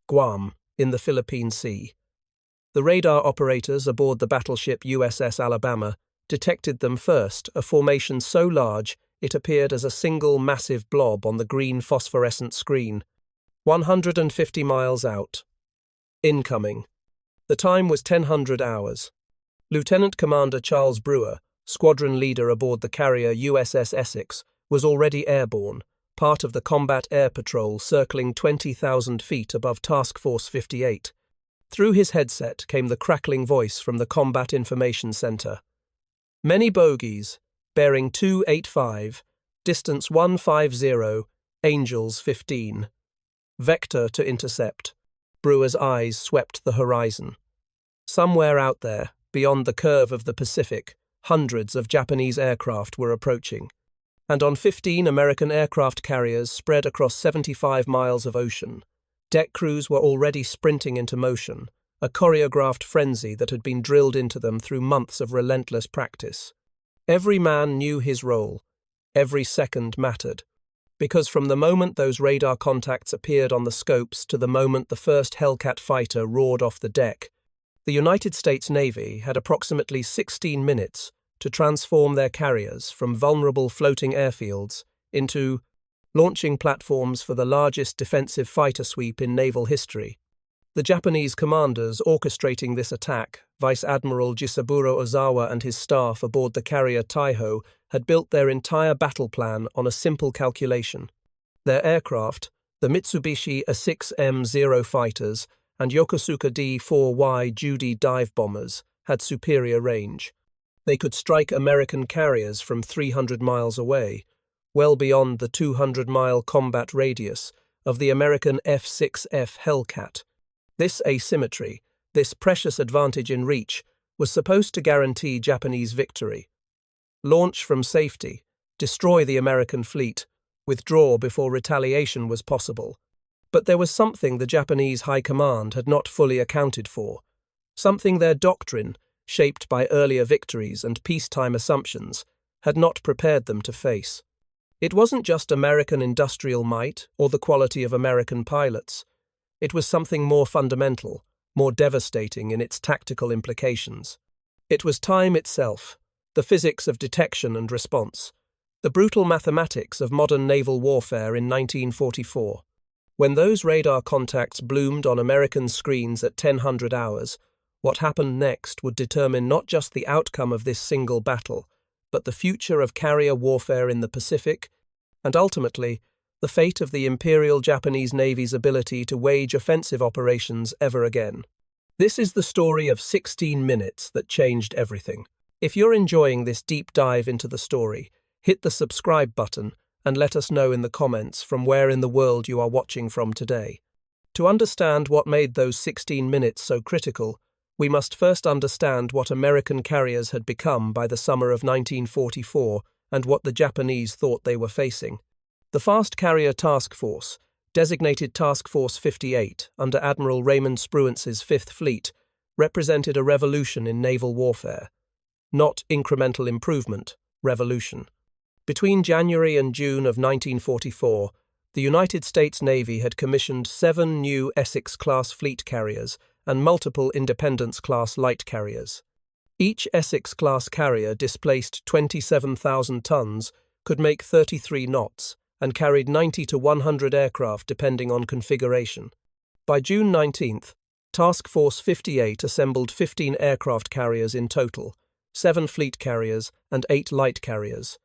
Guam, in the Philippine Sea. The radar operators aboard the battleship USS Alabama detected them first, a formation so large it appeared as a single massive blob on the green phosphorescent screen. 150 miles out. Incoming. The time was 1000 hours. Lieutenant Commander Charles Brewer, squadron leader aboard the carrier USS Essex, was already airborne, part of the combat air patrol circling 20,000 feet above Task Force 58. Through his headset came the crackling voice from the Combat Information Center. Many bogies, bearing 285, distance 150, Angels 15. Vector to intercept. Brewer's eyes swept the horizon. Somewhere out there, beyond the curve of the Pacific, hundreds of Japanese aircraft were approaching. And on 15 American aircraft carriers spread across 75 miles of ocean, deck crews were already sprinting into motion, a choreographed frenzy that had been drilled into them through months of relentless practice. Every man knew his role. Every second mattered. Because from the moment those radar contacts appeared on the scopes to the moment the first Hellcat fighter roared off the deck, the United States Navy had approximately 16 minutes to transform their carriers from vulnerable floating airfields into launching platforms for the largest defensive fighter sweep in naval history. The Japanese commanders orchestrating this attack, Vice Admiral Jisaburo Ozawa and his staff aboard the carrier Taiho, had built their entire battle plan on a simple calculation. Their aircraft, the Mitsubishi A6M0 fighters and Yokosuka D-4Y Judy dive bombers, had superior range. They could strike American carriers from 300 miles away, well beyond the 200-mile combat radius of the American F6F Hellcat. This asymmetry, this precious advantage in reach, was supposed to guarantee Japanese victory. Launch from safety, destroy the American fleet, withdraw before retaliation was possible. But there was something the Japanese High Command had not fully accounted for, something their doctrine, shaped by earlier victories and peacetime assumptions, had not prepared them to face. It wasn't just American industrial might or the quality of American pilots. It was something more fundamental, more devastating in its tactical implications. It was time itself, the physics of detection and response, the brutal mathematics of modern naval warfare in 1944. When those radar contacts bloomed on American screens at 1000 hours, what happened next would determine not just the outcome of this single battle, but the future of carrier warfare in the Pacific, and ultimately, the fate of the Imperial Japanese Navy's ability to wage offensive operations ever again. This is the story of 16 minutes that changed everything. If you're enjoying this deep dive into the story, hit the subscribe button and let us know in the comments from where in the world you are watching from today. To understand what made those 16 minutes so critical, we must first understand what American carriers had become by the summer of 1944 and what the Japanese thought they were facing. The Fast Carrier Task Force, designated Task Force 58 under Admiral Raymond Spruance's Fifth Fleet, represented a revolution in naval warfare. Not incremental improvement, revolution. Between January and June of 1944, the United States Navy had commissioned 7 new Essex-class fleet carriers and multiple Independence-class light carriers. Each Essex-class carrier displaced 27,000 tons, could make 33 knots, and carried 90 to 100 aircraft depending on configuration. By June 19th, Task Force 58 assembled 15 aircraft carriers in total, 7 fleet carriers and 8 light carriers.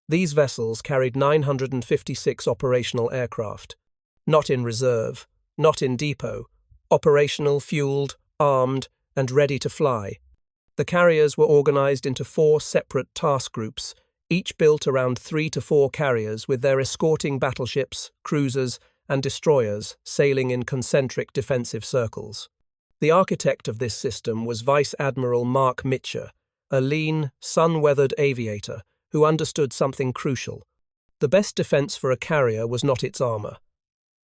These vessels carried 956 operational aircraft. Not in reserve, not in depot, operational, fueled, armed, and ready to fly. The carriers were organized into 4 separate task groups, each built around 3 to 4 carriers with their escorting battleships, cruisers, and destroyers sailing in concentric defensive circles. The architect of this system was Vice Admiral Mark Mitcher, a lean, sun-weathered aviator who understood something crucial. The best defense for a carrier was not its armor.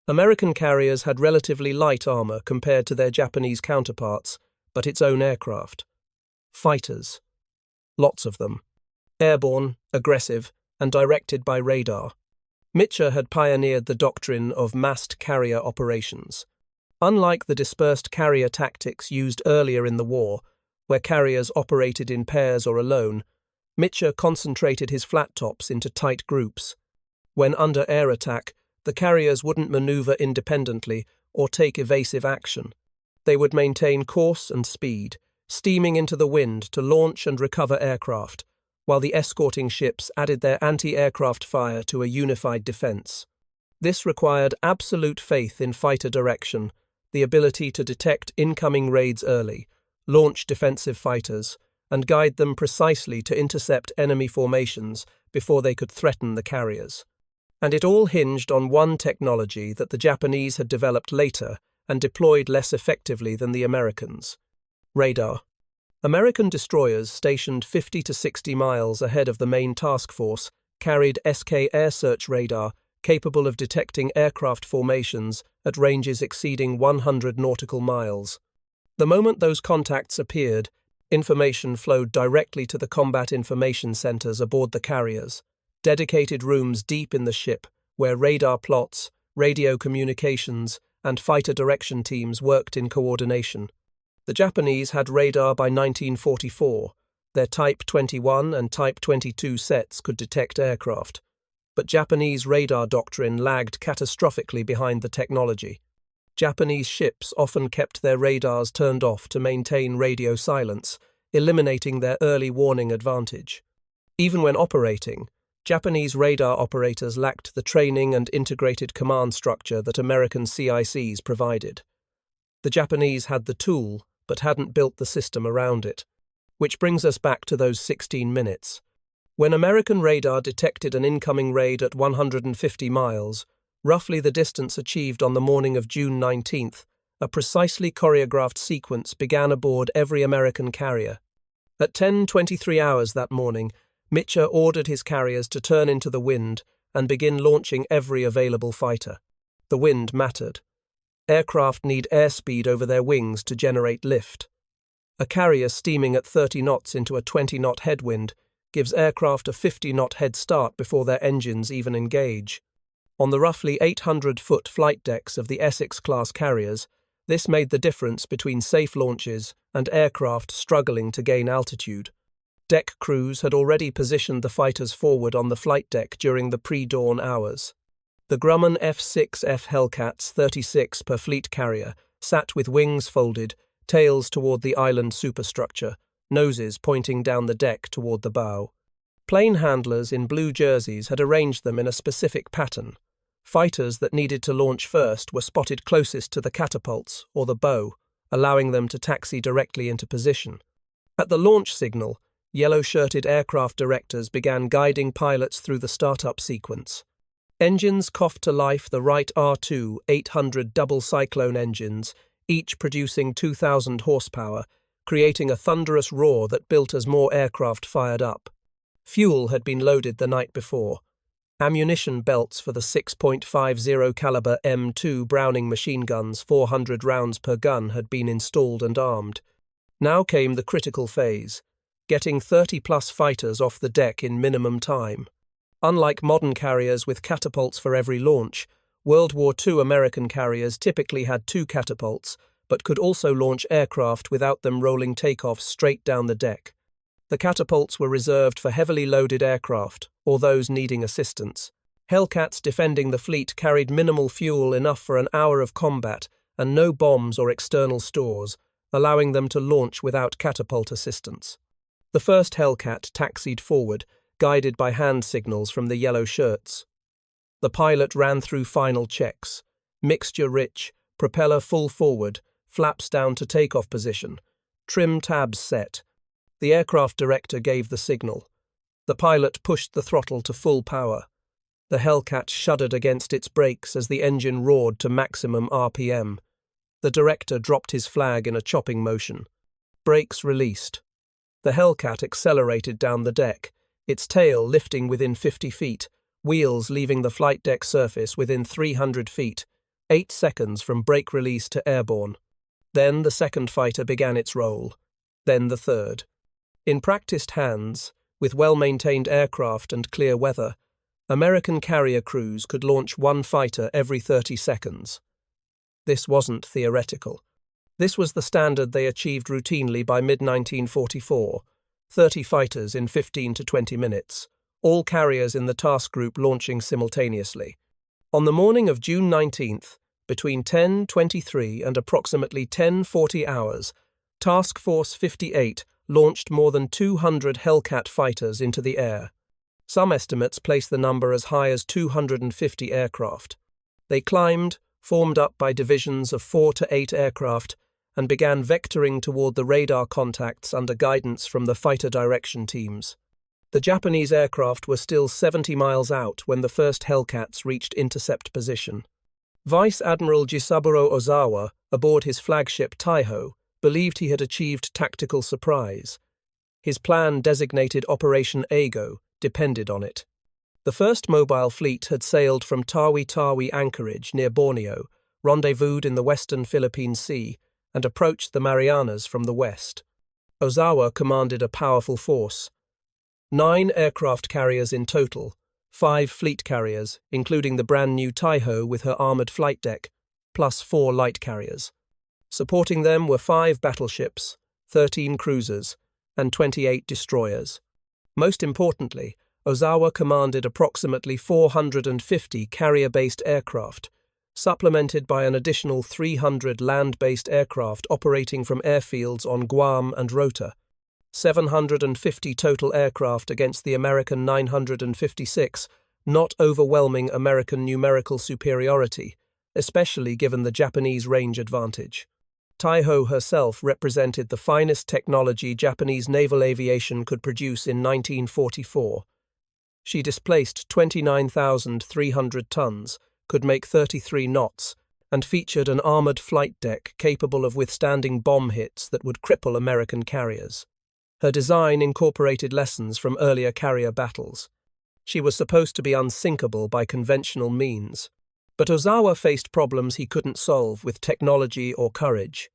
American carriers had relatively light armor compared to their Japanese counterparts, but its own aircraft. Fighters. Lots of them. Airborne, aggressive, and directed by radar. Mitcher had pioneered the doctrine of massed carrier operations. Unlike the dispersed carrier tactics used earlier in the war, where carriers operated in pairs or alone, Mitchell concentrated his flat tops into tight groups. When under air attack, the carriers wouldn't maneuver independently or take evasive action. They would maintain course and speed, steaming into the wind to launch and recover aircraft, while the escorting ships added their anti-aircraft fire to a unified defense. This required absolute faith in fighter direction, the ability to detect incoming raids early, launch defensive fighters, and guide them precisely to intercept enemy formations before they could threaten the carriers. And it all hinged on one technology that the Japanese had developed later and deployed less effectively than the Americans: radar. American destroyers stationed 50 to 60 miles ahead of the main task force carried SK air search radar capable of detecting aircraft formations at ranges exceeding 100 nautical miles. The moment those contacts appeared, information flowed directly to the combat information centers aboard the carriers, dedicated rooms deep in the ship where radar plots, radio communications, and fighter direction teams worked in coordination. The Japanese had radar by 1944. Their Type 21 and Type 22 sets could detect aircraft, but Japanese radar doctrine lagged catastrophically behind the technology. Japanese ships often kept their radars turned off to maintain radio silence, eliminating their early warning advantage. Even when operating, Japanese radar operators lacked the training and integrated command structure that American CICs provided. The Japanese had the tool, but hadn't built the system around it. Which brings us back to those 16 minutes. When American radar detected an incoming raid at 150 miles, roughly the distance achieved on the morning of June 19th, a precisely choreographed sequence began aboard every American carrier. At 10:23 hours that morning, Mitchell ordered his carriers to turn into the wind and begin launching every available fighter. The wind mattered. Aircraft need airspeed over their wings to generate lift. A carrier steaming at 30 knots into a 20-knot headwind gives aircraft a 50-knot head start before their engines even engage. On the roughly 800-foot flight decks of the Essex-class carriers, this made the difference between safe launches and aircraft struggling to gain altitude. Deck crews had already positioned the fighters forward on the flight deck during the pre-dawn hours. The Grumman F6F Hellcats 36 per fleet carrier sat with wings folded, tails toward the island superstructure, noses pointing down the deck toward the bow. Plane handlers in blue jerseys had arranged them in a specific pattern. Fighters that needed to launch first were spotted closest to the catapults or the bow, allowing them to taxi directly into position. At the launch signal, yellow-shirted aircraft directors began guiding pilots through the startup sequence. Engines coughed to life the Wright R2 800 double cyclone engines, each producing 2,000 horsepower, creating a thunderous roar that built as more aircraft fired up. Fuel had been loaded the night before. Ammunition belts for the 6.50 caliber M2 Browning machine guns, 400 rounds per gun, had been installed and armed. Now came the critical phase, getting 30-plus fighters off the deck in minimum time. Unlike modern carriers with catapults for every launch, World War II American carriers typically had 2 catapults, but could also launch aircraft without them rolling takeoffs straight down the deck. The catapults were reserved for heavily loaded aircraft, or those needing assistance. Hellcats defending the fleet carried minimal fuel, enough for an hour of combat, and no bombs or external stores, allowing them to launch without catapult assistance. The first Hellcat taxied forward, guided by hand signals from the yellow shirts. The pilot ran through final checks: mixture rich, propeller full forward, flaps down to takeoff position, trim tabs set. The aircraft director gave the signal. The pilot pushed the throttle to full power. The Hellcat shuddered against its brakes as the engine roared to maximum RPM. The director dropped his flag in a chopping motion. Brakes released. The Hellcat accelerated down the deck, its tail lifting within 50 feet, wheels leaving the flight deck surface within 300 feet, 8 seconds from brake release to airborne. Then the second fighter began its roll. Then the third. In practiced hands, with well-maintained aircraft and clear weather, American carrier crews could launch one fighter every 30 seconds. This wasn't theoretical. This was the standard they achieved routinely by mid-1944, 30 fighters in 15 to 20 minutes, all carriers in the task group launching simultaneously. On the morning of June 19th, between 10:23 and approximately 10:40 hours, Task Force 58 launched more than 200 Hellcat fighters into the air. Some estimates place the number as high as 250 aircraft. They climbed, formed up by divisions of 4 to 8 aircraft, and began vectoring toward the radar contacts under guidance from the fighter direction teams. The Japanese aircraft were still 70 miles out when the first Hellcats reached intercept position. Vice Admiral Jisaburo Ozawa, aboard his flagship Taiho, believed he had achieved tactical surprise. His plan, designated Operation Ago, depended on it. The first mobile fleet had sailed from Tawi-Tawi anchorage near Borneo, rendezvoused in the western Philippine Sea, and approached the Marianas from the west. Ozawa commanded a powerful force. 9 aircraft carriers in total, 5 fleet carriers, including the brand-new Taiho with her armoured flight deck, plus 4 light carriers. Supporting them were 5 battleships, 13 cruisers, and 28 destroyers. Most importantly, Ozawa commanded approximately 450 carrier-based aircraft, supplemented by an additional 300 land-based aircraft operating from airfields on Guam and Rota, 750 total aircraft against the American 956, not overwhelming American numerical superiority, especially given the Japanese range advantage. Taiho herself represented the finest technology Japanese naval aviation could produce in 1944. She displaced 29,300 tons, could make 33 knots, and featured an armoured flight deck capable of withstanding bomb hits that would cripple American carriers. Her design incorporated lessons from earlier carrier battles. She was supposed to be unsinkable by conventional means, but Ozawa faced problems he couldn't solve with technology or courage.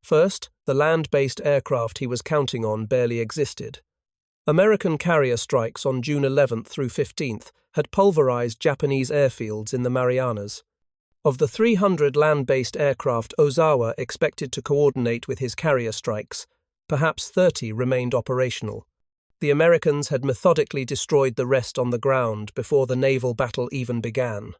First, the land-based aircraft he was counting on barely existed. American carrier strikes on June 11th through 15th had pulverized Japanese airfields in the Marianas. Of the 300 land-based aircraft Ozawa expected to coordinate with his carrier strikes, perhaps 30 remained operational. The Americans had methodically destroyed the rest on the ground before the naval battle even began.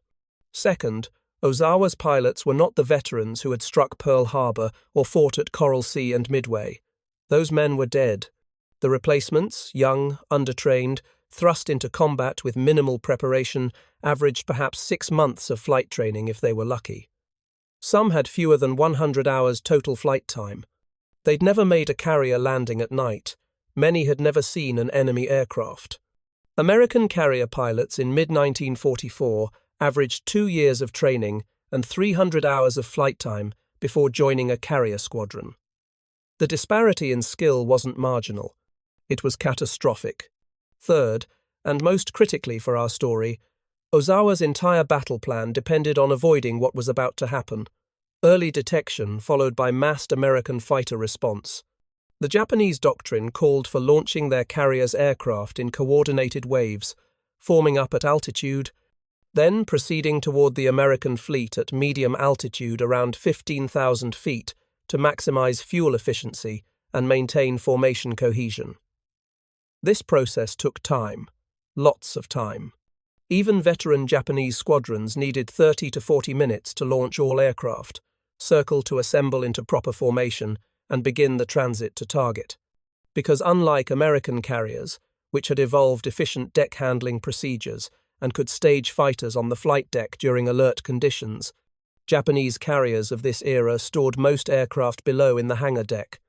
Second, Ozawa's pilots were not the veterans who had struck Pearl Harbor or fought at Coral Sea and Midway. Those men were dead. The replacements, young, undertrained, thrust into combat with minimal preparation, averaged perhaps 6 months of flight training if they were lucky. Some had fewer than 100 hours total flight time. They'd never made a carrier landing at night. Many had never seen an enemy aircraft. American carrier pilots in mid-1944 averaged 2 years of training and 300 hours of flight time before joining a carrier squadron. The disparity in skill wasn't marginal. It was catastrophic. Third, and most critically for our story, Ozawa's entire battle plan depended on avoiding what was about to happen. Early detection followed by massed American fighter response. The Japanese doctrine called for launching their carriers' aircraft in coordinated waves, forming up at altitude, then proceeding toward the American fleet at medium altitude around 15,000 feet to maximize fuel efficiency and maintain formation cohesion. This process took time, lots of time. Even veteran Japanese squadrons needed 30 to 40 minutes to launch all aircraft, circle to assemble into proper formation, and begin the transit to target. Because unlike American carriers, which had evolved efficient deck handling procedures and could stage fighters on the flight deck during alert conditions, Japanese carriers of this era stored most aircraft below in the hangar deck.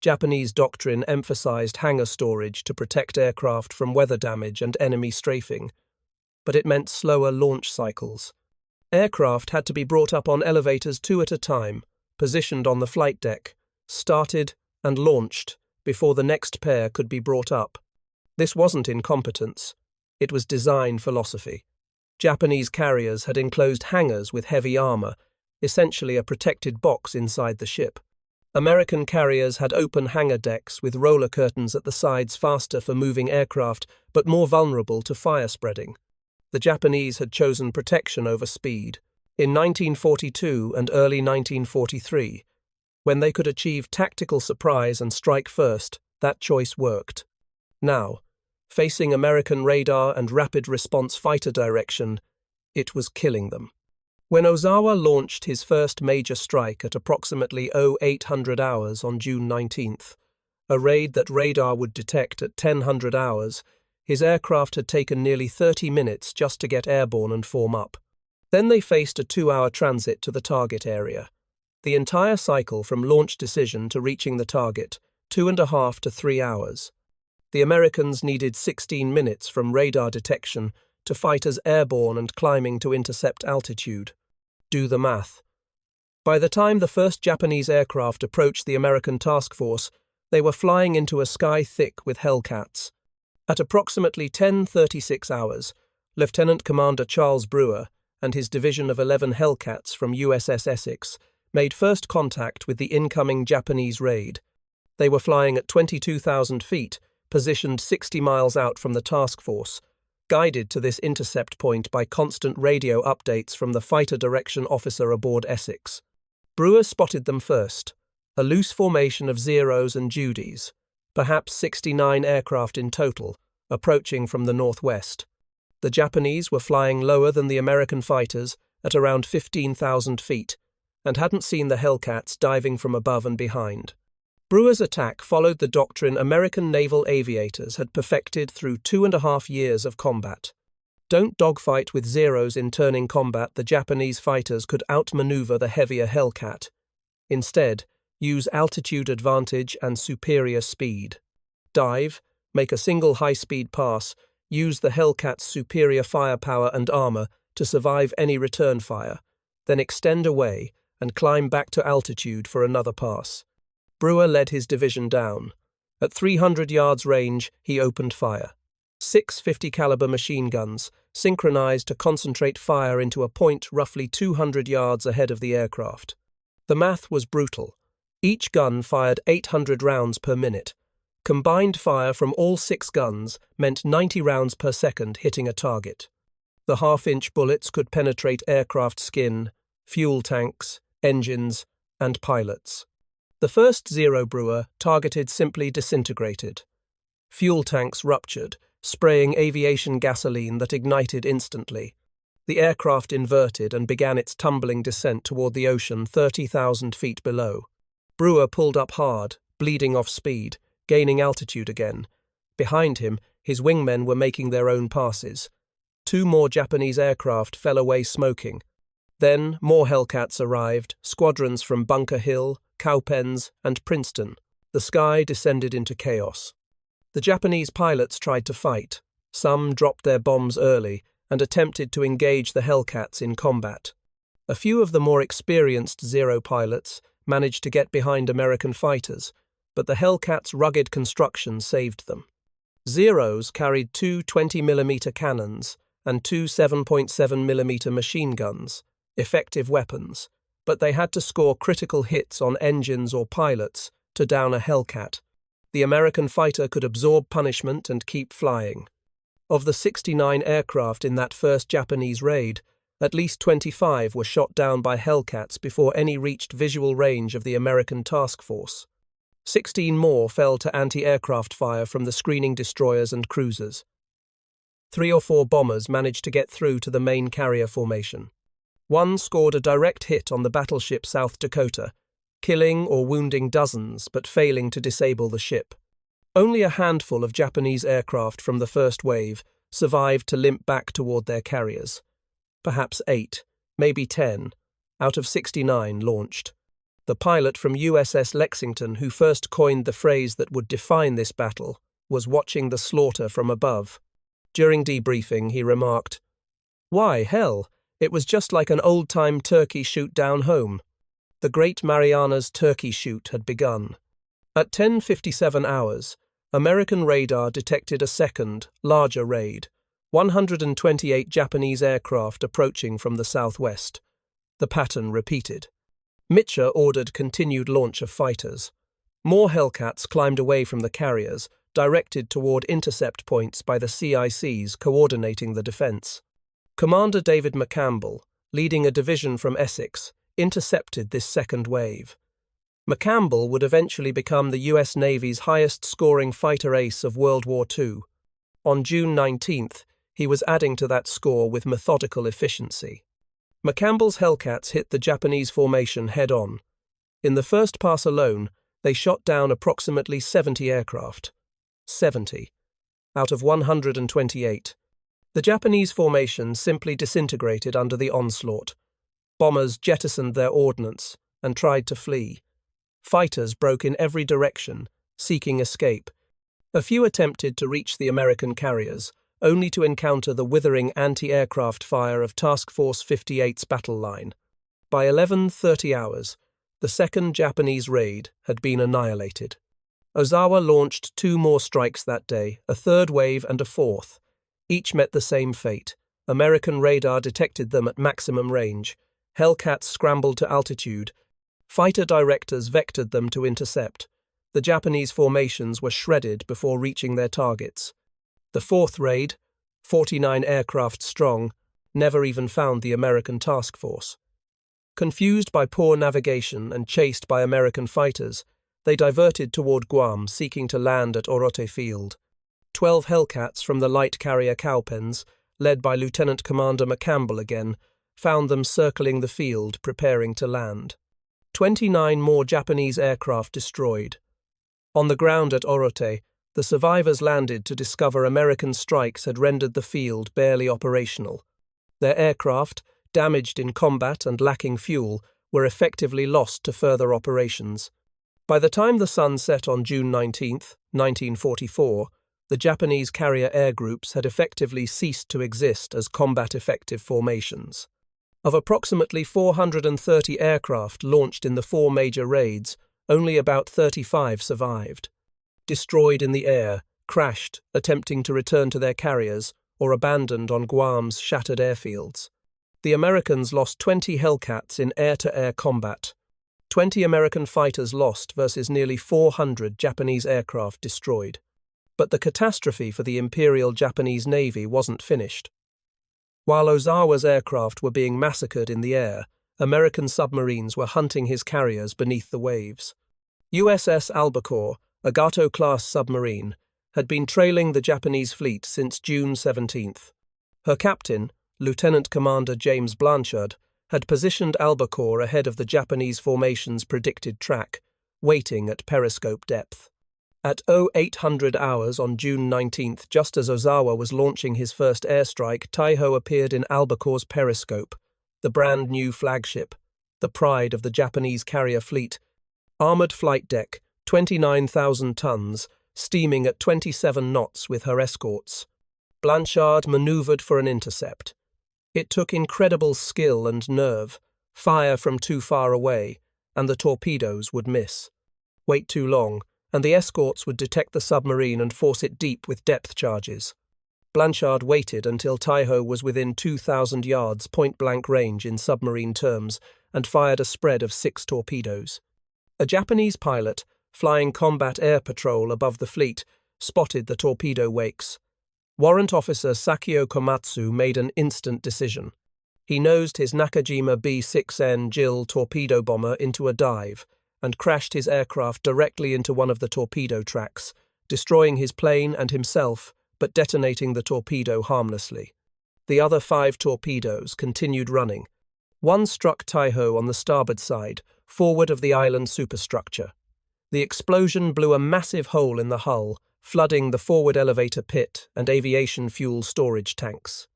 Japanese doctrine emphasized hangar storage to protect aircraft from weather damage and enemy strafing, but it meant slower launch cycles. Aircraft had to be brought up on elevators 2 at a time, positioned on the flight deck, started and launched before the next pair could be brought up. This wasn't incompetence. It was design philosophy. Japanese carriers had enclosed hangars with heavy armor, essentially a protected box inside the ship. American carriers had open hangar decks with roller curtains at the sides, faster for moving aircraft, but more vulnerable to fire spreading. The Japanese had chosen protection over speed. In 1942 and early 1943, when they could achieve tactical surprise and strike first, that choice worked. Now, facing American radar and rapid response fighter direction, it was killing them. When Ozawa launched his first major strike at approximately 0800 hours on June 19th, a raid that radar would detect at 1000 hours, his aircraft had taken nearly 30 minutes just to get airborne and form up. Then they faced a 2-hour transit to the target area. The entire cycle from launch decision to reaching the target, 2.5 to 3 hours. The Americans needed 16 minutes from radar detection to fighters airborne and climbing to intercept altitude. Do the math. By the time the first Japanese aircraft approached the American task force, they were flying into a sky thick with Hellcats. At approximately 10:36 hours, Lieutenant Commander Charles Brewer and his division of 11 Hellcats from USS Essex made first contact with the incoming Japanese raid. They were flying at 22,000 feet, positioned 60 miles out from the task force, guided to this intercept point by constant radio updates from the fighter direction officer aboard Essex. Brewer spotted them first, a loose formation of Zeros and Judies, perhaps 69 aircraft in total, approaching from the northwest. The Japanese were flying lower than the American fighters at around 15,000 feet, and hadn't seen the Hellcats diving from above and behind. Brewer's attack followed the doctrine American naval aviators had perfected through 2.5 years of combat. Don't dogfight with Zeros in turning combat. The Japanese fighters could outmaneuver the heavier Hellcat. Instead, use altitude advantage and superior speed. Dive, make a single high-speed pass, use the Hellcat's superior firepower and armor to survive any return fire, then extend away and climb back to altitude for another pass. Brewer led his division down. At 300 yards range, he opened fire. 6 50-caliber machine guns, synchronized to concentrate fire into a point roughly 200 yards ahead of the aircraft. The math was brutal. Each gun fired 800 rounds per minute. Combined fire from all 6 guns meant 90 rounds per second hitting a target. The half-inch bullets could penetrate aircraft skin, fuel tanks, engines, and pilots. The first Zero Brewer targeted simply disintegrated. Fuel tanks ruptured, spraying aviation gasoline that ignited instantly. The aircraft inverted and began its tumbling descent toward the ocean 30,000 feet below. Brewer pulled up hard, bleeding off speed, gaining altitude again. Behind him, his wingmen were making their own passes. 2 more Japanese aircraft fell away smoking. Then more Hellcats arrived, squadrons from Bunker Hill, Cowpens, and Princeton. The sky descended into chaos. The Japanese pilots tried to fight. Some dropped their bombs early and attempted to engage the Hellcats in combat. A few of the more experienced Zero pilots managed to get behind American fighters, but the Hellcats' rugged construction saved them. Zeros carried 2 20mm cannons and 2 7.7mm machine guns, effective weapons, but they had to score critical hits on engines or pilots to down a Hellcat. The American fighter could absorb punishment and keep flying. Of the 69 aircraft in that first Japanese raid, at least 25 were shot down by Hellcats before any reached visual range of the American task force. 16 more fell to anti-aircraft fire from the screening destroyers and cruisers. 3 or 4 bombers managed to get through to the main carrier formation. One scored a direct hit on the battleship South Dakota, killing or wounding dozens but failing to disable the ship. Only a handful of Japanese aircraft from the first wave survived to limp back toward their carriers. Perhaps 8, maybe 10, out of 69 launched. The pilot from USS Lexington who first coined the phrase that would define this battle was watching the slaughter from above. During debriefing, he remarked, "Why, hell, it was just like an old-time turkey shoot down home." The Great Marianas turkey shoot had begun. At 10:57 hours, American radar detected a second, larger raid, 128 Japanese aircraft approaching from the southwest. The pattern repeated. Mitcher ordered continued launch of fighters. More Hellcats climbed away from the carriers, directed toward intercept points by the CICs coordinating the defense. Commander David McCampbell, leading a division from Essex, intercepted this second wave. McCampbell would eventually become the US Navy's highest-scoring fighter ace of World War II. On June 19th, he was adding to that score with methodical efficiency. McCampbell's Hellcats hit the Japanese formation head-on. In the first pass alone, they shot down approximately 70 aircraft. 70. Out of 128. The Japanese formation simply disintegrated under the onslaught. Bombers jettisoned their ordnance and tried to flee. Fighters broke in every direction, seeking escape. A few attempted to reach the American carriers, only to encounter the withering anti-aircraft fire of Task Force 58's battle line. By 11:30 hours, the second Japanese raid had been annihilated. Ozawa launched 2 more strikes that day, a third wave and a fourth. Each met the same fate. American radar detected them at maximum range. Hellcats scrambled to altitude. Fighter directors vectored them to intercept. The Japanese formations were shredded before reaching their targets. The fourth raid, 49 aircraft strong, never even found the American task force. Confused by poor navigation and chased by American fighters, they diverted toward Guam, seeking to land at Orote Field. 12 Hellcats from the light carrier Cowpens, led by Lieutenant Commander McCampbell again, found them circling the field, preparing to land. 29 more Japanese aircraft destroyed. On the ground at Orote, the survivors landed to discover American strikes had rendered the field barely operational. Their aircraft, damaged in combat and lacking fuel, were effectively lost to further operations. By the time the sun set on June 19, 1944, the Japanese carrier air groups had effectively ceased to exist as combat-effective formations. Of approximately 430 aircraft launched in the 4 major raids, only about 35 survived. Destroyed in the air, crashed, attempting to return to their carriers, or abandoned on Guam's shattered airfields. The Americans lost 20 Hellcats in air-to-air combat. 20 American fighters lost versus nearly 400 Japanese aircraft destroyed. But the catastrophe for the Imperial Japanese Navy wasn't finished. While Ozawa's aircraft were being massacred in the air, American submarines were hunting his carriers beneath the waves. USS Albacore, a Gato-class submarine, had been trailing the Japanese fleet since June 17th. Her captain, Lieutenant Commander James Blanchard, had positioned Albacore ahead of the Japanese formation's predicted track, waiting at periscope depth. At 0800 hours on June 19th, just as Ozawa was launching his first airstrike, Taiho appeared in Albacore's periscope, the brand-new flagship, the pride of the Japanese carrier fleet. Armoured flight deck, 29,000 tons, steaming at 27 knots with her escorts. Blanchard manoeuvred for an intercept. It took incredible skill and nerve, fire from too far away, and the torpedoes would miss. Wait too long, and the escorts would detect the submarine and force it deep with depth charges. Blanchard waited until Taiho was within 2,000 yards point-blank range in submarine terms and fired a spread of 6 torpedoes. A Japanese pilot, flying combat air patrol above the fleet, spotted the torpedo wakes. Warrant Officer Sakio Komatsu made an instant decision. He nosed his Nakajima B-6N JIL torpedo bomber into a dive and crashed his aircraft directly into one of the torpedo tracks, destroying his plane and himself, but detonating the torpedo harmlessly. The other 5 torpedoes continued running. One struck Taiho on the starboard side, forward of the island superstructure. The explosion blew a massive hole in the hull, flooding the forward elevator pit and aviation fuel storage tanks.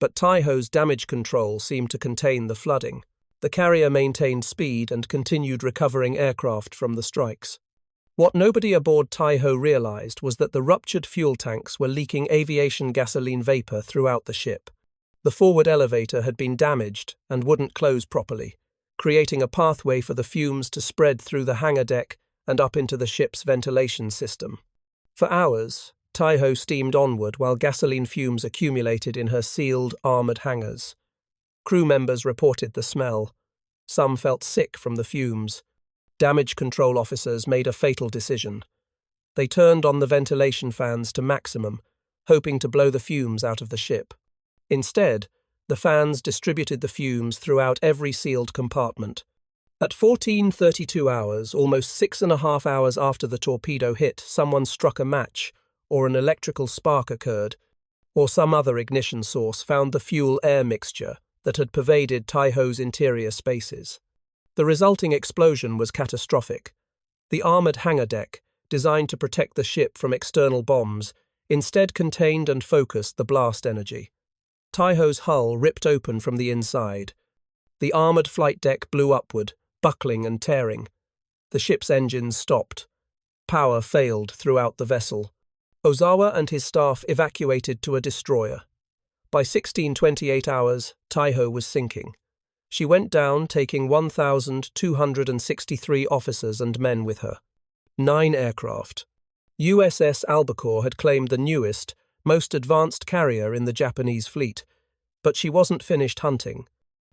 But Taiho's damage control seemed to contain the flooding. The carrier maintained speed and continued recovering aircraft from the strikes. What nobody aboard Taiho realized was that the ruptured fuel tanks were leaking aviation gasoline vapor throughout the ship. The forward elevator had been damaged and wouldn't close properly, creating a pathway for the fumes to spread through the hangar deck and up into the ship's ventilation system. For hours, Taiho steamed onward while gasoline fumes accumulated in her sealed, armoured hangars. Crew members reported the smell. Some felt sick from the fumes. Damage control officers made a fatal decision. They turned on the ventilation fans to maximum, hoping to blow the fumes out of the ship. Instead, The fans distributed the fumes throughout every sealed compartment. At 14:32 hours, almost 6.5 hours after the torpedo hit, someone struck a match, or an electrical spark occurred, or some other ignition source found the fuel-air mixture that had pervaded Taiho's interior spaces. The resulting explosion was catastrophic. The armored hangar deck, designed to protect the ship from external bombs, instead contained and focused the blast energy. Taiho's hull ripped open from the inside. The armored flight deck blew upward, buckling and tearing. The ship's engines stopped. Power failed throughout the vessel. Ozawa and his staff evacuated to a destroyer. By 16:28 hours, Taiho was sinking. She went down, taking 1,263 officers and men with her. 9 aircraft. USS Albacore had claimed the newest, most advanced carrier in the Japanese fleet, but she wasn't finished hunting.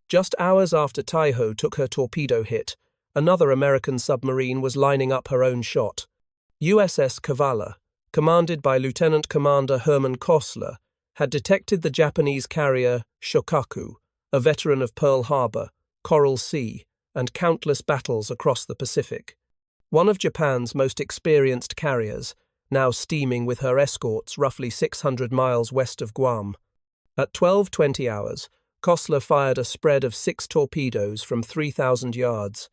Just hours after Taiho took her torpedo hit, another American submarine was lining up her own shot. USS Kavala, commanded by Lieutenant Commander Herman Kostler, had detected the Japanese carrier Shokaku, a veteran of Pearl Harbor, Coral Sea, and countless battles across the Pacific. One of Japan's most experienced carriers, now steaming with her escorts roughly 600 miles west of Guam. At 12:20 hours, Kostler fired a spread of 6 torpedoes from 3,000 yards.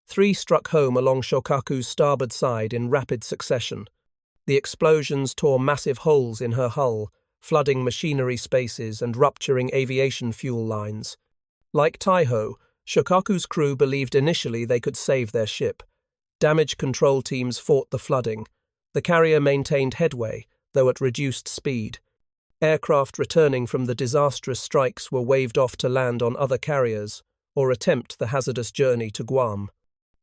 3 struck home along Shokaku's starboard side in rapid succession. The explosions tore massive holes in her hull, flooding machinery spaces and rupturing aviation fuel lines. Like Taiho, Shokaku's crew believed initially they could save their ship. Damage control teams fought the flooding. The carrier maintained headway, though at reduced speed. Aircraft returning from the disastrous strikes were waved off to land on other carriers or attempt the hazardous journey to Guam.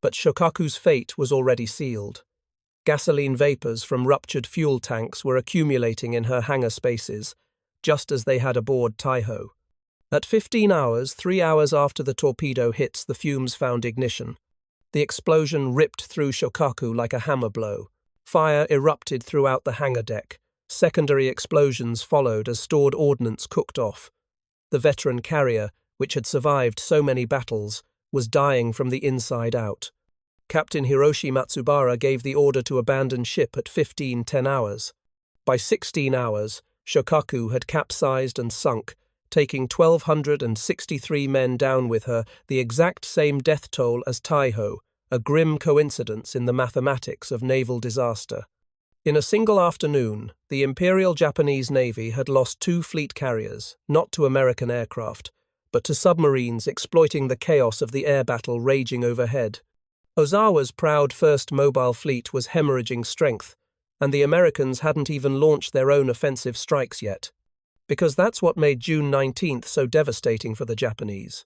But Shokaku's fate was already sealed. Gasoline vapors from ruptured fuel tanks were accumulating in her hangar spaces, just as they had aboard Taiho. At 15 hours, 3 hours after the torpedo hits, the fumes found ignition. The explosion ripped through Shokaku like a hammer blow. Fire erupted throughout the hangar deck. Secondary explosions followed as stored ordnance cooked off. The veteran carrier, which had survived so many battles, was dying from the inside out. Captain Hiroshi Matsubara gave the order to abandon ship at 15:10 hours. By 16 hours, Shokaku had capsized and sunk, taking 1,263 men down with her, the exact same death toll as Taiho, a grim coincidence in the mathematics of naval disaster. In a single afternoon, the Imperial Japanese Navy had lost 2 fleet carriers, not to American aircraft, but to submarines exploiting the chaos of the air battle raging overhead. Ozawa's proud first mobile fleet was hemorrhaging strength, and the Americans hadn't even launched their own offensive strikes yet. Because that's what made June 19th so devastating for the Japanese.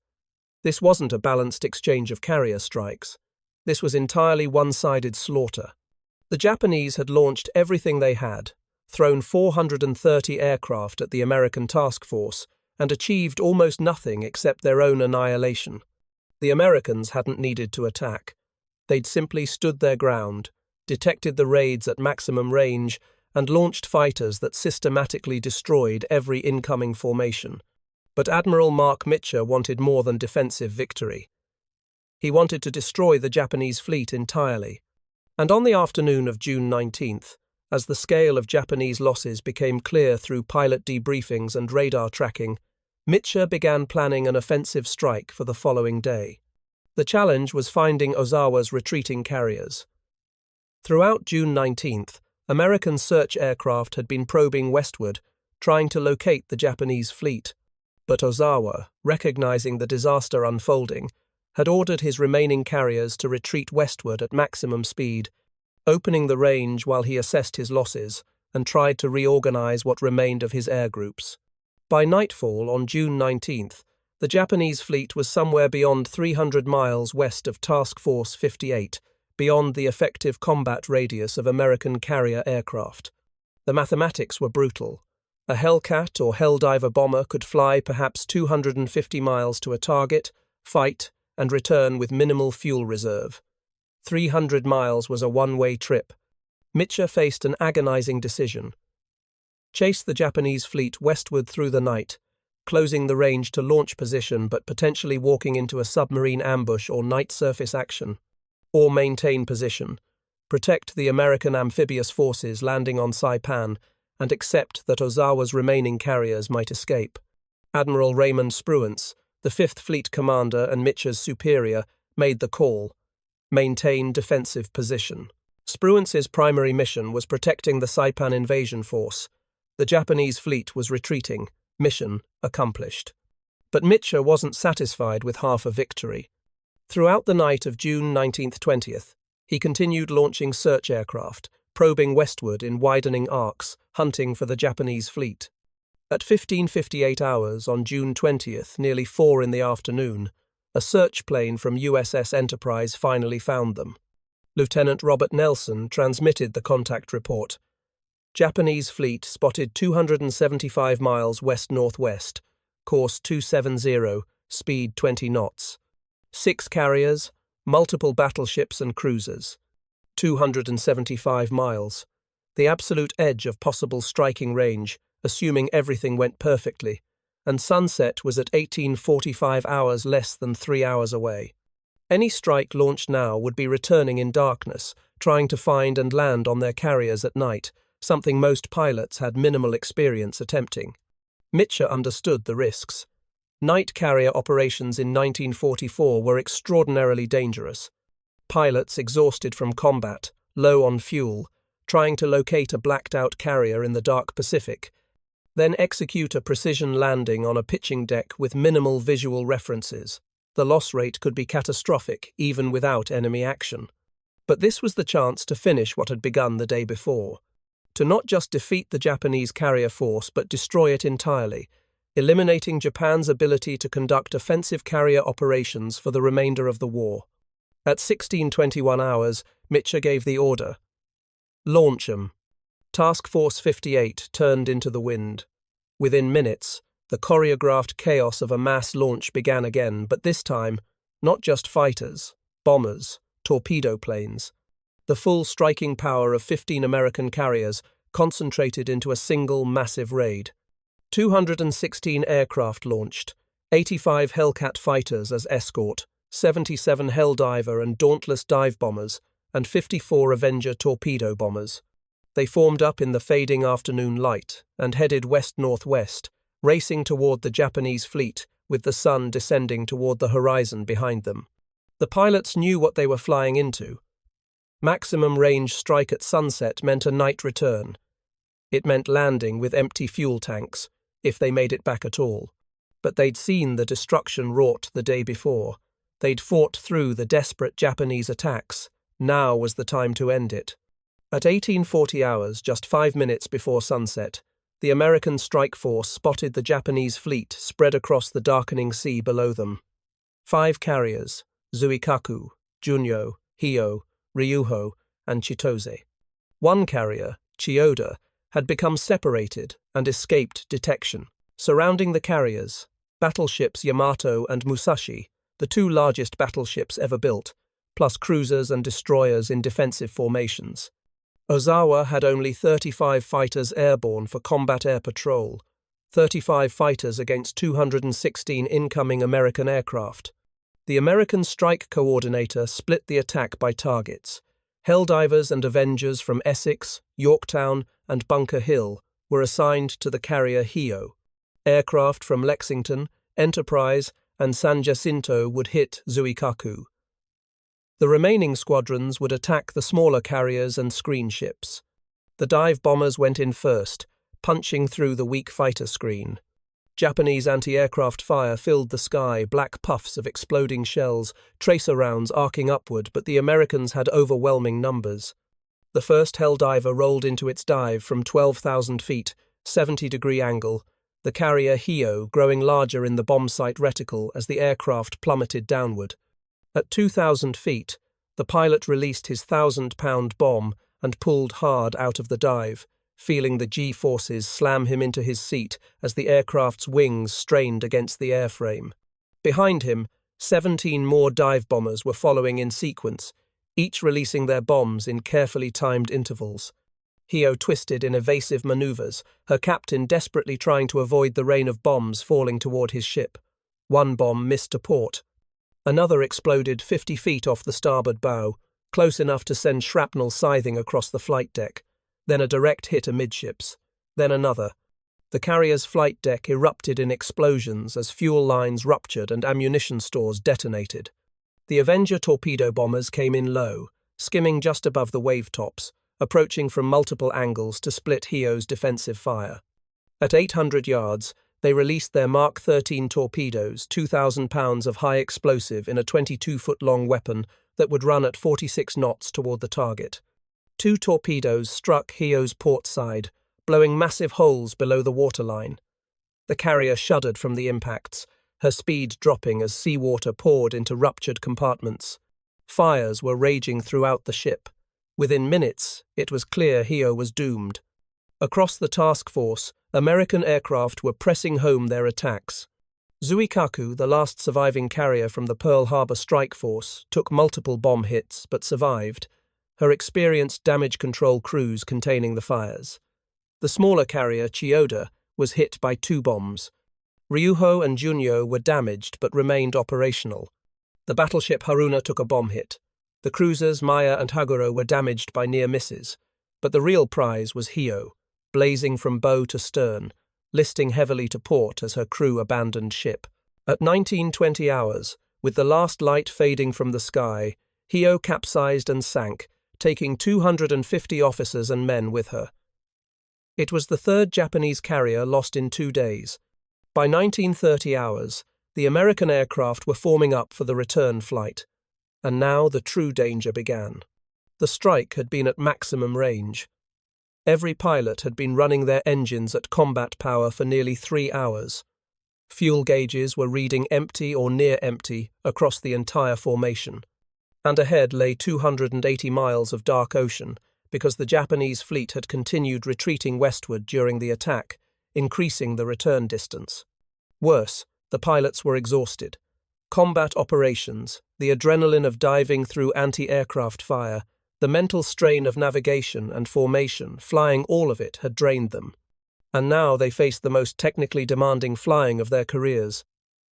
This wasn't a balanced exchange of carrier strikes. This was entirely one-sided slaughter. The Japanese had launched everything they had, thrown 430 aircraft at the American task force, and achieved almost nothing except their own annihilation. The Americans hadn't needed to attack. They'd simply stood their ground, detected the raids at maximum range, and launched fighters that systematically destroyed every incoming formation. But Admiral Mark Mitcher wanted more than defensive victory. He wanted to destroy the Japanese fleet entirely. And on the afternoon of June 19th, as the scale of Japanese losses became clear through pilot debriefings and radar tracking, Mitcher began planning an offensive strike for the following day. The challenge was finding Ozawa's retreating carriers. Throughout June 19th, American search aircraft had been probing westward, trying to locate the Japanese fleet. But Ozawa, recognizing the disaster unfolding, had ordered his remaining carriers to retreat westward at maximum speed, opening the range while he assessed his losses and tried to reorganize what remained of his air groups. By nightfall on June 19th, the Japanese fleet was somewhere beyond 300 miles west of Task Force 58, beyond the effective combat radius of American carrier aircraft. The mathematics were brutal. A Hellcat or Helldiver bomber could fly perhaps 250 miles to a target, fight, and return with minimal fuel reserve. 300 miles was a one-way trip. Mitcher faced an agonizing decision. Chase the Japanese fleet westward through the night, closing the range to launch position but potentially walking into a submarine ambush or night surface action. Or maintain position. Protect the American amphibious forces landing on Saipan and accept that Ozawa's remaining carriers might escape. Admiral Raymond Spruance, the 5th Fleet commander and Mitcher's superior, made the call. Maintain defensive position. Spruance's primary mission was protecting the Saipan invasion force. The Japanese fleet was retreating. Mission accomplished. But Mitcher wasn't satisfied with half a victory. Throughout the night of June 19th-20th, he continued launching search aircraft, probing westward in widening arcs, hunting for the Japanese fleet. At 15:58 hours on June 20th, nearly 4 in the afternoon, a search plane from USS Enterprise finally found them. Lieutenant Robert Nelson transmitted the contact report. Japanese fleet spotted 275 miles west-northwest, course 270, speed 20 knots. 6 carriers, multiple battleships and cruisers. 275 miles. The absolute edge of possible striking range, assuming everything went perfectly, and sunset was at 18:45 hours, less than 3 hours away. Any strike launched now would be returning in darkness, trying to find and land on their carriers at night, something most pilots had minimal experience attempting. Mitcher understood the risks. Night carrier operations in 1944 were extraordinarily dangerous. Pilots exhausted from combat, low on fuel, trying to locate a blacked-out carrier in the dark Pacific, then execute a precision landing on a pitching deck with minimal visual references. The loss rate could be catastrophic, even without enemy action. But this was the chance to finish what had begun the day before. To not just defeat the Japanese carrier force, but destroy it entirely, eliminating Japan's ability to conduct offensive carrier operations for the remainder of the war. At 16:21 hours, Mitcher gave the order. Launch 'em. Task Force 58 turned into the wind. Within minutes, the choreographed chaos of a mass launch began again, but this time, not just fighters, bombers, torpedo planes. The full striking power of 15 American carriers concentrated into a single massive raid. 216 aircraft launched, 85 Hellcat fighters as escort, 77 Helldiver and Dauntless dive bombers, and 54 Avenger torpedo bombers. They formed up in the fading afternoon light and headed west-northwest, racing toward the Japanese fleet, with the sun descending toward the horizon behind them. The pilots knew what they were flying into. Maximum range strike at sunset meant a night return. It meant landing with empty fuel tanks, if they made it back at all. But they'd seen the destruction wrought the day before. They'd fought through the desperate Japanese attacks. Now was the time to end it. At 18:40 hours, just 5 minutes before sunset, the American strike force spotted the Japanese fleet spread across the darkening sea below them. 5 carriers, Zuikaku, Junyo, Hio, Ryuho, and Chitose. 1 carrier, Chiyoda, had become separated and escaped detection. Surrounding the carriers, battleships Yamato and Musashi, the 2 largest battleships ever built, plus cruisers and destroyers in defensive formations. Ozawa had only 35 fighters airborne for combat air patrol, 35 fighters against 216 incoming American aircraft. The American strike coordinator split the attack by targets. Helldivers and Avengers from Essex, Yorktown, and Bunker Hill were assigned to the carrier Hio. Aircraft from Lexington, Enterprise, and San Jacinto would hit Zuikaku. The remaining squadrons would attack the smaller carriers and screen ships. The dive bombers went in first, punching through the weak fighter screen. Japanese anti-aircraft fire filled the sky, black puffs of exploding shells, tracer rounds arcing upward, but the Americans had overwhelming numbers. The first Helldiver rolled into its dive from 12,000 feet, 70-degree angle, the carrier Hio growing larger in the bomb sight reticle as the aircraft plummeted downward. At 2,000 feet, the pilot released his 1,000-pound bomb and pulled hard out of the dive, feeling the G-forces slam him into his seat as the aircraft's wings strained against the airframe. Behind him, 17 more dive bombers were following in sequence, each releasing their bombs in carefully timed intervals. Hio twisted in evasive maneuvers, her captain desperately trying to avoid the rain of bombs falling toward his ship. One bomb missed a port. Another exploded 50 feet off the starboard bow, close enough to send shrapnel scything across the flight deck. Then a direct hit amidships. Then another. The carrier's flight deck erupted in explosions as fuel lines ruptured and ammunition stores detonated. The Avenger torpedo bombers came in low, skimming just above the wave tops, approaching from multiple angles to split Hio's defensive fire. At 800 yards, they released their Mark 13 torpedoes, 2,000 pounds of high explosive in a 22-foot-long weapon that would run at 46 knots toward the target. 2 torpedoes struck Hio's port side, blowing massive holes below the waterline. The carrier shuddered from the impacts, her speed dropping as seawater poured into ruptured compartments. Fires were raging throughout the ship. Within minutes, it was clear Hio was doomed. Across the task force, American aircraft were pressing home their attacks. Zuikaku, the last surviving carrier from the Pearl Harbor strike force, took multiple bomb hits but survived, her experienced damage control crews containing the fires. The smaller carrier, Chiyoda, was hit by 2 bombs. Ryuho and Junyo were damaged but remained operational. The battleship Haruna took a bomb hit. The cruisers Maya and Haguro were damaged by near misses, but the real prize was Hio, blazing from bow to stern, listing heavily to port as her crew abandoned ship. At 19:20 hours, with the last light fading from the sky, Hio capsized and sank, taking 250 officers and men with her. It was the 3rd Japanese carrier lost in 2 days. By 19:30 hours, the American aircraft were forming up for the return flight. And now the true danger began. The strike had been at maximum range. Every pilot had been running their engines at combat power for nearly 3 hours. Fuel gauges were reading empty or near empty across the entire formation. And ahead lay 280 miles of dark ocean, because the Japanese fleet had continued retreating westward during the attack, increasing the return distance. Worse, the pilots were exhausted. Combat operations, the adrenaline of diving through anti-aircraft fire, the mental strain of navigation and formation, flying all of it, had drained them. And now they faced the most technically demanding flying of their careers,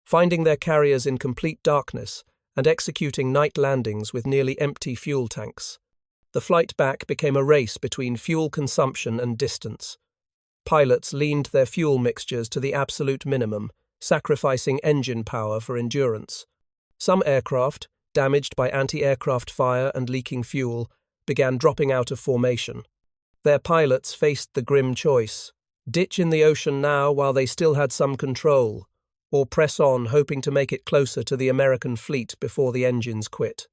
finding their carriers in complete darkness and executing night landings with nearly empty fuel tanks. The flight back became a race between fuel consumption and distance. Pilots leaned their fuel mixtures to the absolute minimum, sacrificing engine power for endurance. Some aircraft, damaged by anti-aircraft fire and leaking fuel, began dropping out of formation. Their pilots faced the grim choice: ditch in the ocean now while they still had some control, or press on hoping to make it closer to the American fleet before the engines quit.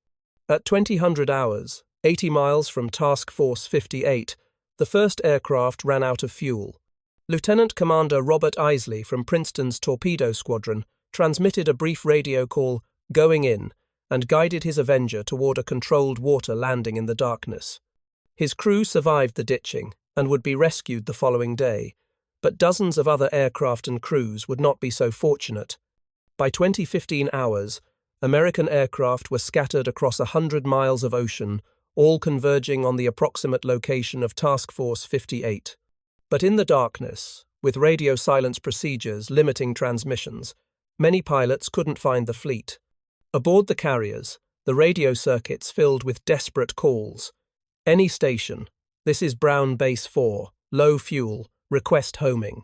At 2000 hours, 80 miles from Task Force 58, the first aircraft ran out of fuel. Lieutenant Commander Robert Isley from Princeton's Torpedo Squadron transmitted a brief radio call, "Going in," and guided his Avenger toward a controlled water landing in the darkness. His crew survived the ditching and would be rescued the following day, but dozens of other aircraft and crews would not be so fortunate. By 2015 hours, American aircraft were scattered across 100 miles of ocean, all converging on the approximate location of Task Force 58. But in the darkness, with radio silence procedures limiting transmissions, many pilots couldn't find the fleet. Aboard the carriers, the radio circuits filled with desperate calls. Any station. This is Brown Base 4. Low fuel. Request homing.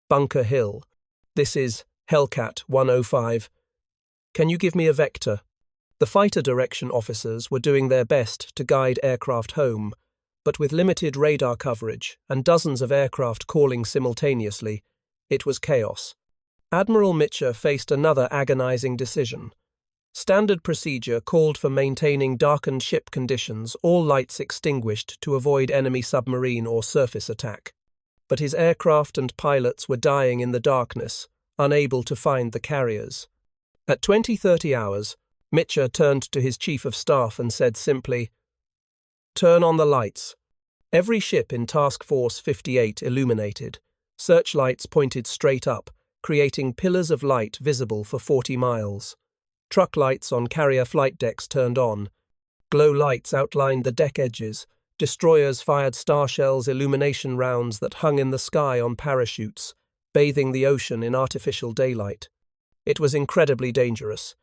Bunker Hill. This is Hellcat 105. Can you give me a vector? The fighter direction officers were doing their best to guide aircraft home, but with limited radar coverage and dozens of aircraft calling simultaneously, it was chaos. Admiral Mitcher faced another agonizing decision. Standard procedure called for maintaining darkened ship conditions, all lights extinguished to avoid enemy submarine or surface attack. But his aircraft and pilots were dying in the darkness, unable to find the carriers. At 20:30 hours, Mitcher turned to his chief of staff and said simply, "Turn on the lights." Every ship in Task Force 58 illuminated. Searchlights pointed straight up, creating pillars of light visible for 40 miles. Truck lights on carrier flight decks turned on. Glow lights outlined the deck edges, Destroyers fired starshells illumination rounds that hung in the sky on parachutes, bathing the ocean in artificial daylight. It was incredibly dangerous.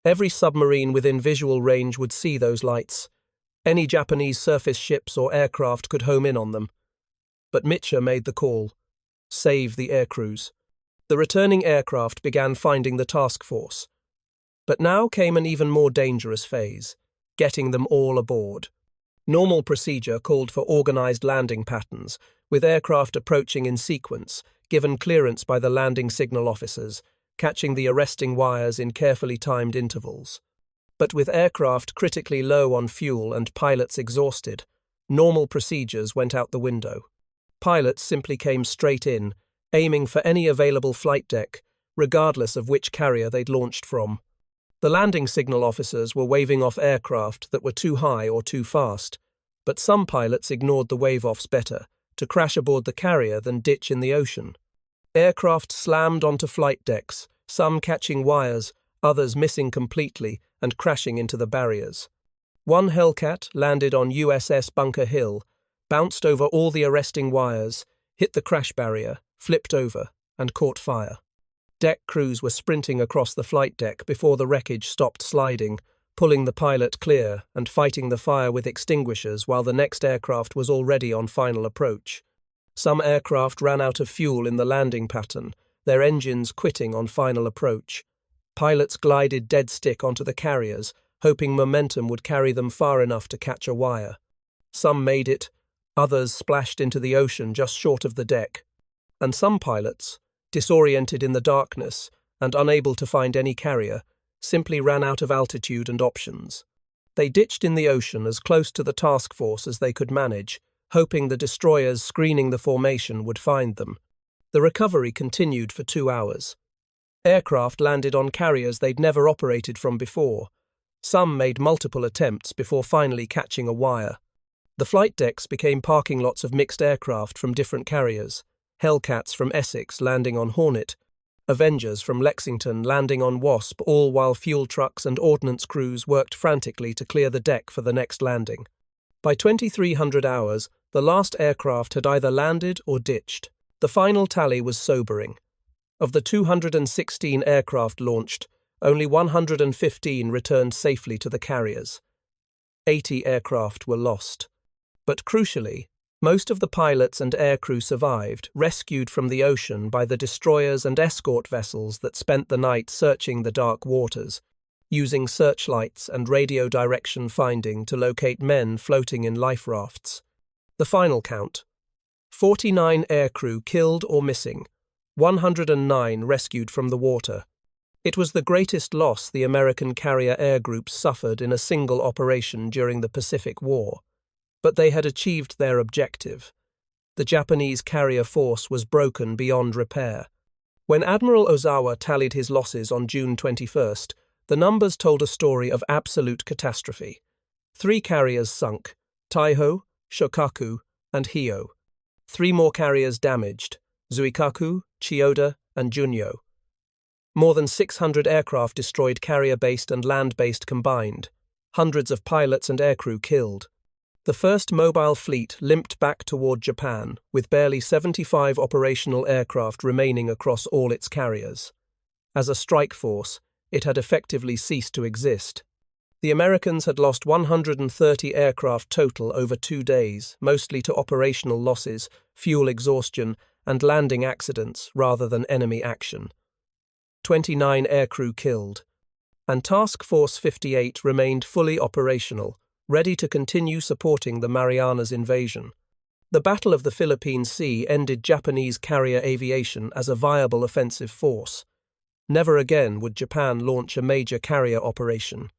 Every submarine within visual range would see those lights. Any Japanese surface ships or aircraft could home in on them. But Mitcher made the call. Save the aircrews. The returning aircraft began finding the task force. But now came an even more dangerous phase, getting them all aboard. Normal procedure called for organized landing patterns, with aircraft approaching in sequence, given clearance by the landing signal officers, catching the arresting wires in carefully timed intervals. But with aircraft critically low on fuel and pilots exhausted, normal procedures went out the window. Pilots simply came straight in, aiming for any available flight deck, regardless of which carrier they'd launched from. The landing signal officers were waving off aircraft that were too high or too fast, but some pilots ignored the wave-offs better, to crash aboard the carrier than ditch in the ocean. Aircraft slammed onto flight decks, some catching wires, others missing completely and crashing into the barriers. One Hellcat landed on USS Bunker Hill, bounced over all the arresting wires, hit the crash barrier, flipped over, and caught fire. Deck crews were sprinting across the flight deck before the wreckage stopped sliding, pulling the pilot clear and fighting the fire with extinguishers while the next aircraft was already on final approach. Some aircraft ran out of fuel in the landing pattern, their engines quitting on final approach. Pilots glided dead stick onto the carriers, hoping momentum would carry them far enough to catch a wire. Some made it, others splashed into the ocean just short of the deck. And some pilots, disoriented in the darkness and unable to find any carrier, simply ran out of altitude and options. They ditched in the ocean as close to the task force as they could manage, hoping the destroyers screening the formation would find them. The recovery continued for 2 hours. Aircraft landed on carriers they'd never operated from before. Some made multiple attempts before finally catching a wire. The flight decks became parking lots of mixed aircraft from different carriers. Hellcats from Essex landing on Hornet, Avengers from Lexington landing on Wasp, all while fuel trucks and ordnance crews worked frantically to clear the deck for the next landing. By 2300 hours, the last aircraft had either landed or ditched. The final tally was sobering. Of the 216 aircraft launched, only 115 returned safely to the carriers. 80 aircraft were lost. But crucially, most of the pilots and aircrew survived, rescued from the ocean by the destroyers and escort vessels that spent the night searching the dark waters, using searchlights and radio direction finding to locate men floating in life rafts. The final count: 49 aircrew killed or missing, 109 rescued from the water. It was the greatest loss the American carrier air groups suffered in a single operation during the Pacific War. But they had achieved their objective. The Japanese carrier force was broken beyond repair. When Admiral Ozawa tallied his losses on June 21st, the numbers told a story of absolute catastrophe. 3 carriers sunk: Taiho, Shokaku, and Hio. 3 more carriers damaged: Zuikaku, Chiyoda, and Junyo. More than 600 aircraft destroyed carrier-based and land-based combined. Hundreds of pilots and aircrew killed. The first mobile fleet limped back toward Japan, with barely 75 operational aircraft remaining across all its carriers. As a strike force, it had effectively ceased to exist. The Americans had lost 130 aircraft total over 2 days, mostly to operational losses, fuel exhaustion, and landing accidents rather than enemy action. 29 aircrew killed. And Task Force 58 remained fully operational, ready to continue supporting the Marianas invasion. The Battle of the Philippine Sea ended Japanese carrier aviation as a viable offensive force. Never again would Japan launch a major carrier operation.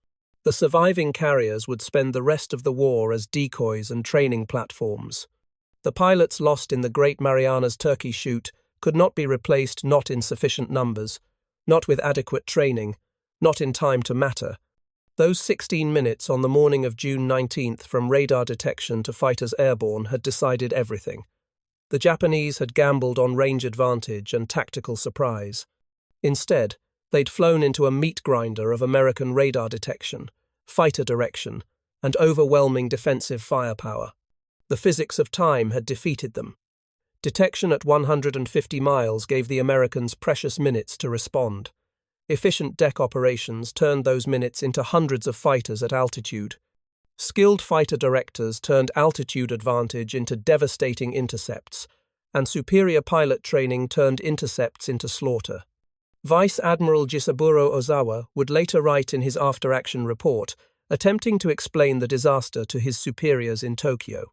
The surviving carriers would spend the rest of the war as decoys and training platforms. The pilots lost in the Great Marianas Turkey Shoot could not be replaced, not in sufficient numbers, not with adequate training, not in time to matter. Those 16 minutes on the morning of June 19th from radar detection to fighters airborne had decided everything. The Japanese had gambled on range advantage and tactical surprise. Instead, they'd flown into a meat grinder of American radar detection, fighter direction, and overwhelming defensive firepower. The physics of time had defeated them. Detection at 150 miles gave the Americans precious minutes to respond. Efficient deck operations turned those minutes into hundreds of fighters at altitude. Skilled fighter directors turned altitude advantage into devastating intercepts, and superior pilot training turned intercepts into slaughter. Vice Admiral Jisaburo Ozawa would later write in his after-action report, attempting to explain the disaster to his superiors in Tokyo.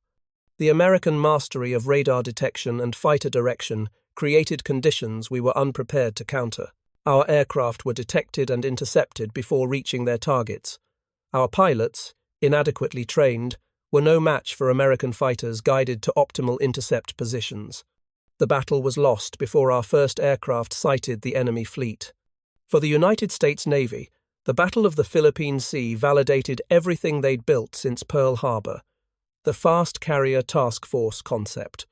The American mastery of radar detection and fighter direction created conditions we were unprepared to counter. Our aircraft were detected and intercepted before reaching their targets. Our pilots, inadequately trained, were no match for American fighters guided to optimal intercept positions. The battle was lost before our first aircraft sighted the enemy fleet. For the United States Navy, the Battle of the Philippine Sea validated everything they'd built since Pearl Harbor. The fast carrier task force concept,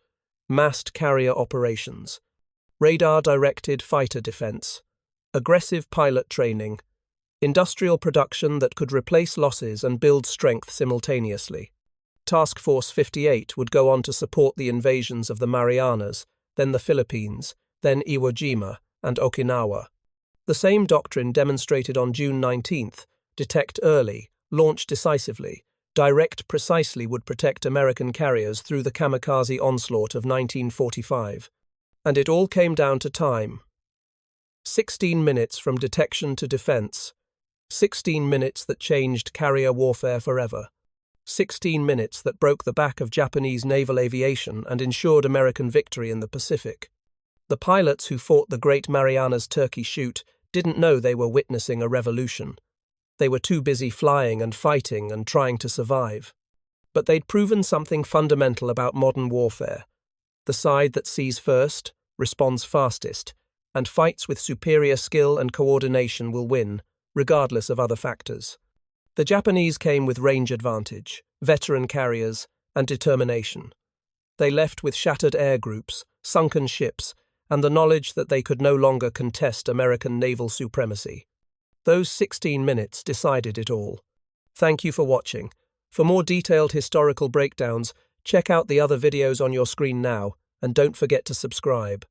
massed carrier operations, radar-directed fighter defense, aggressive pilot training, industrial production that could replace losses and build strength simultaneously. Task Force 58 would go on to support the invasions of the Marianas, then the Philippines, then Iwo Jima and Okinawa. The same doctrine demonstrated on June 19th, detect early, launch decisively, direct precisely would protect American carriers through the kamikaze onslaught of 1945. And it all came down to time. 16 minutes from detection to defense. 16 minutes that changed carrier warfare forever. 16 minutes that broke the back of Japanese naval aviation and ensured American victory in the Pacific. The pilots who fought the Great Marianas Turkey Shoot didn't know they were witnessing a revolution. They were too busy flying and fighting and trying to survive. But they'd proven something fundamental about modern warfare. The side that sees first, responds fastest, and fights with superior skill and coordination will win, regardless of other factors. The Japanese came with range advantage, veteran carriers, and determination. They left with shattered air groups, sunken ships, and the knowledge that they could no longer contest American naval supremacy. Those 16 minutes decided it all. Thank you for watching. For more detailed historical breakdowns, check out the other videos on your screen now, and don't forget to subscribe.